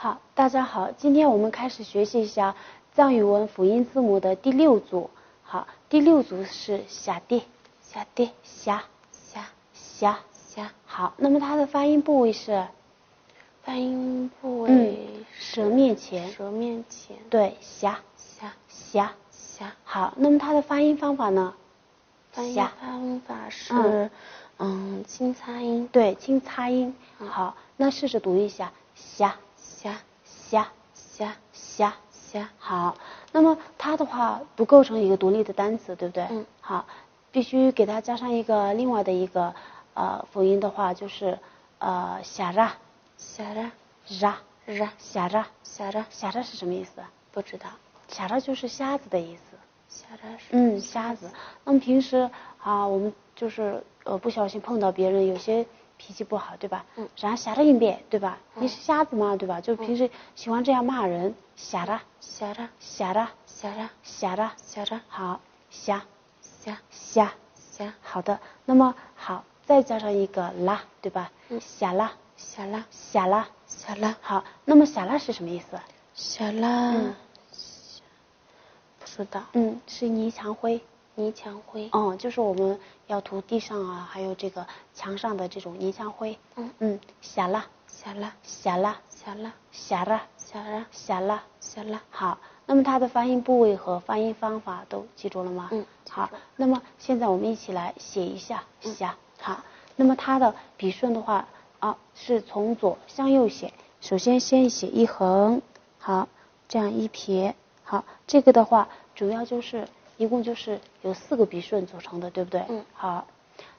好，大家好，今天我们开始学习一下藏语文辅音字母的第6组。好，第6组是霞地，霞地，霞，霞，霞，霞。好，那么它的发音部位是？发音部位舌面前。舌面前。对，霞，霞，霞，霞。好，那么它的发音方法呢？发音方法是轻擦音。对，轻擦音。好，那试着读一下，霞。霞，霞，霞，霞，霞。好，那么它的话不构成一个独立的单词，对不对？好，必须给它加上一个另外的一个辅音的话，就是霞拉，霞拉，ra，霞拉，霞拉，霞拉是什么意思？不知道。霞拉就是瞎子的意思。霞拉是瞎子。那么平时我们就是不小心碰到别人，有些脾气不好，对吧？然后瞎了一遍，对吧？你是瞎子吗？对吧？就平时喜欢这样骂人，瞎了，霞拉，瞎了，霞拉，瞎了，霞拉。好，瞎，霞，瞎，霞。好的，那么好，再加上一个啦，对吧？瞎了，霞拉，瞎了，霞拉。好，那么瞎了是什么意思？霞拉，不知道。是泥墙灰。泥墙灰。就是我们要涂地上啊，还有这个墙上的这种泥墙灰。霞啦，霞拉，霞啦，霞拉，霞啦，霞拉，霞啦，霞拉。好，那么它的发音部位和发音方法都记住了吗？好，那么现在我们一起来写一下霞。好，那么它的笔顺的话是从左向右写，首先先写一横，好，这样一撇，好，这个的话主要就是一共就是由4个笔顺组成的，对不对？好，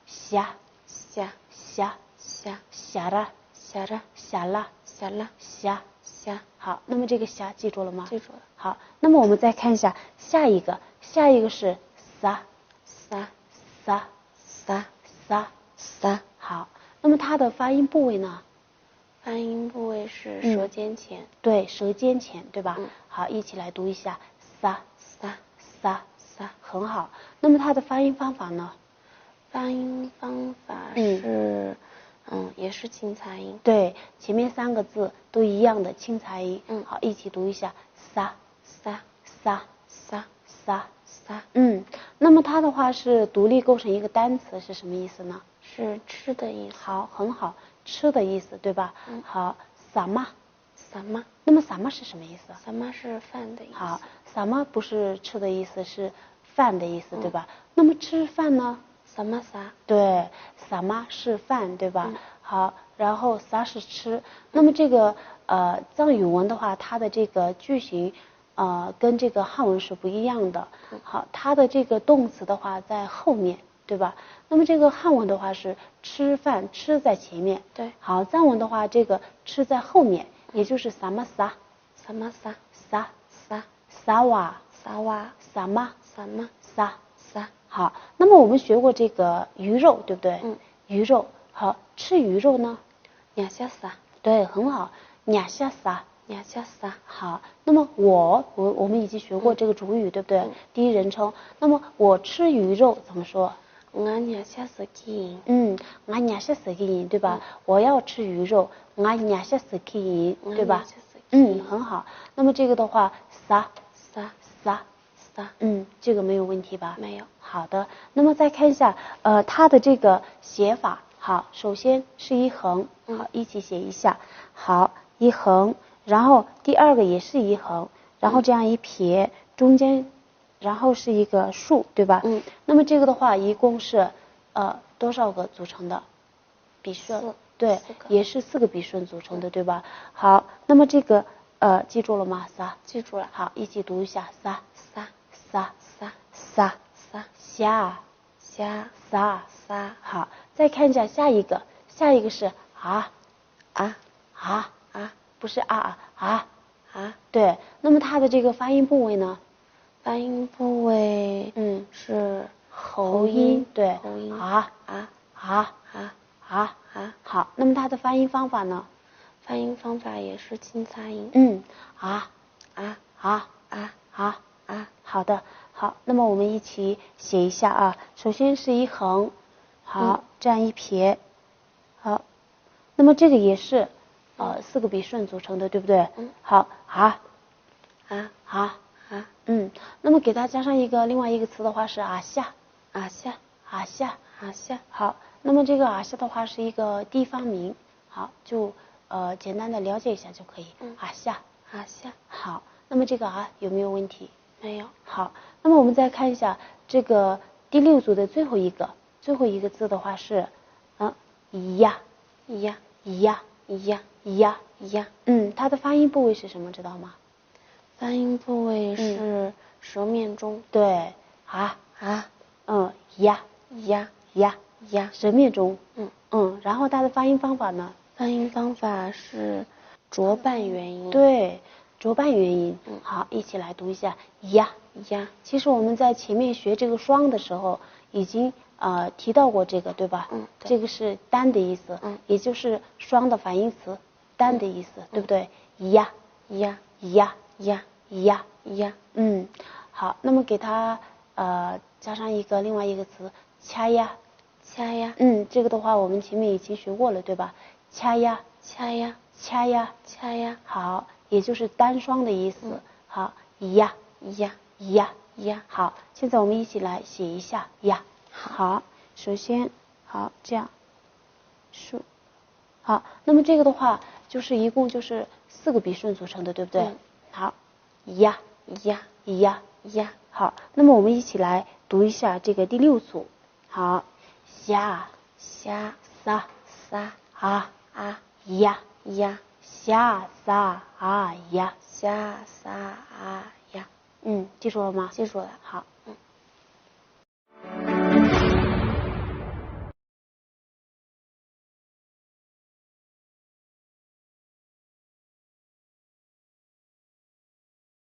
霞，霞，霞，霞，霞啦，霞拉，霞啦，霞拉，霞，霞。好，那么这个霞记住了吗？记住了。好，那么我们再看一下下一个是撒，撒，撒，撒，撒，撒。好，那么它的发音部位呢？发音部位是舌尖前。对，舌尖前，对吧？好，一起来读一下撒，撒，撒，撒。很好。那么它的发音方法呢？发音方法是也是轻擦音。对，前面3个字都一样的轻擦音。好，一起读一下撒，撒，撒，撒，撒，撒。那么它的话是独立构成一个单词，是什么意思呢？是吃的意思。好，很好，吃的意思，对吧？好，萨玛，萨玛。那么萨玛是什么意思？萨玛是饭的意思。好，萨玛不是吃的意思，是饭的意思，对吧？那么吃饭呢？萨玛撒。对，萨玛是饭，对吧？好，然后撒是吃。那么这个藏语文的话，它的这个句型跟这个汉文是不一样的。好，它的这个动词的话在后面，对吧？那么这个汉文的话是吃饭，吃在前面。对。好，藏文的话这个吃在后面，也就是萨玛撒，萨玛撒，撒，撒，萨瓦，萨瓦，萨玛，萨玛，撒。撒。好，那么我们学过这个鱼肉，对不对？鱼肉。好，吃鱼肉呢？亚夏撒。对，很好，亚夏撒，亚夏撒。好，那么我们已经学过这个主语，对不对？第一人称。那么我吃鱼肉怎么说？我亚夏斯基。我亚夏斯基，对吧？我要吃鱼肉，我亚夏斯基，对吧？很好。那么这个的话，撒，撒，撒，撒。这个没有问题吧？没有。好的，那么再看一下它的这个写法。好，首先是一横，好，一起写一下。好，一横，然后第2个也是一横，然后这样一撇，中间，然后是一个竖，对吧？那么这个的话，一共是多少个组成的？笔顺？对，也是4个笔顺组成的，对吧？好，那么这个记住了吗？撒，记住了。好，一起读一下撒，撒，撒，撒，撒，撒，虾，虾，撒，撒。好，再看一下下一个是啊，不是对，那么它的这个发音部位呢？发音部位是喉音，对，喉音。好，那么它的发音方法呢？发音方法也是轻擦音。好的，好，那么我们一起写一下啊。首先是一横，好，这样一撇，好，那么这个也是4个笔顺组成的，对不对？好，那么给它加上另外一个词的话是夏。好，那么这个夏的话是一个地方名，好，就简单的了解一下就可以。夏。好，那么这个有没有问题？没有。好，那么我们再看一下这个第6组的最后一个字的话是咿呀。它的发音部位是什么？知道吗？发音部位是舌面中。对，呀，舌面中。然后它的发音方法呢？发音方法是浊半元音。对，浊半元音。好，一起来读一下呀。其实我们在前面学这个双的时候已经提到过这个，对吧？对。这个是单的意思，也就是双的反义词，单的意思，对不对？呀。好，那么给它加上另外一个词掐呀。这个的话我们前面已经学过了，对吧？掐呀。好，也就是单双的意思。好，呀。好，现在我们一起来写一下呀。好，首先这样竖。好，那么这个的话就是一共就是4个笔顺组成的，对不对？好，呀。好，那么我们一起来读一下这个第6组。好，夏撒呀夏撒呀。夏撒呀。记住了吗？记住了。好。